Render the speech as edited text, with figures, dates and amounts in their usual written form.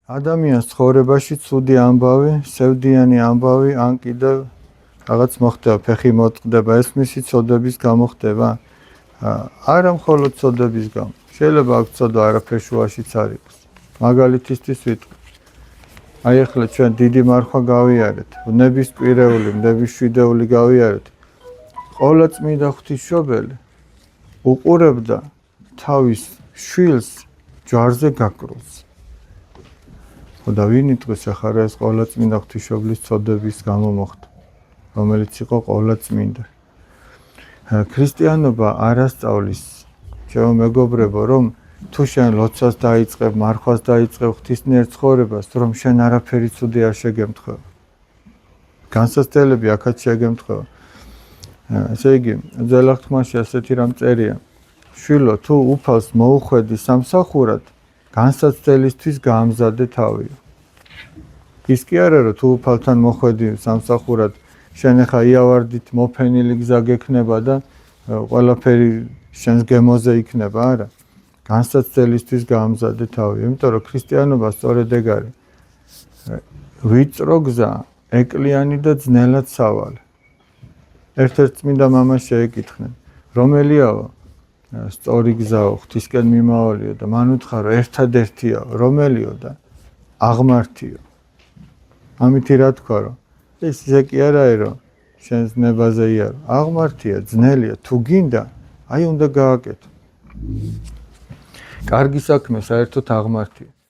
ადამიანს ცხოვრებაში ცუდი ამბავი, სევდიანი ამბავი, ან კიდევ რაღაც მოხდება, ფეხი მოწყდება, ეს მისი ცოდების გამო ხდება? არა მხოლოდ ცოდების გამო. შეიძლება აქ ცოდვა არაფერ შუაშიც არ იყოს. მაგალითისთვის ვიტყვი. აი ახლა ჩვენ დიდი მარხვა გავიარეთ, ნების კვირეული, ნების შვიდეული გავიარეთ. ყოვლადწმინდა ღვთისმშობელი უყურებდა თავის შვილს ჯვარზე გაკრულს. და ვინ იტყვის ახლა ეს ყოვლადწმინდა ღვთისმშობლის ცოდების გამო მოხდა, რომელიც იყო ყოვლადწმინდა. ქრისტიანობა არ ასწავლის, ჩემო მეგობრებო, რომ თუ შენ ლოცვას დაიწყებ, მარხვას დაიწყებ, ღვთისმიერ ცხოვრებას, რომ შენ არაფერი ცუდი არ შეგემთხვევა. განსაცდელები აქაც შეგემთხვევა. ესე იგი, ძველ აღთქმაში ასეთი რამ წერია. შვილო, თუ უფალს მოუხვედი სამსახურად, განსაცდელისთვის გაამზადე თავი. ის კი არა, რომ თუ უფალთან მოხვედი სამსახურად, შენ ახლა იავარდით მოფენილი გზა გექნება და ყველაფერი შენს გემოზე იქნება, არა. განსაცდელისთვის გაამზადე თავი, იმიტომ რომ ქრისტიანობა სწორედ ეგ არის. ვიწრო გზა, ეკლიანი და ძნელად სავალე. ერთ-ერთ წმინდა მამას შეეკითხნენ, რომელიაო სწორი გზაო, ღვთისკენ მიმავალიო და მან უთხრა, რომ ერთადერთია, რომელიო და აღმართიო. ამითი რა თქვა, რომ ეს ისე კი არაა, რომ შენს ნებაზე იარო. აღმართია, ძნელია, თუ გინდა, აი უნდა გააკეთო. კარგი საქმე საერთოდ აღმართია.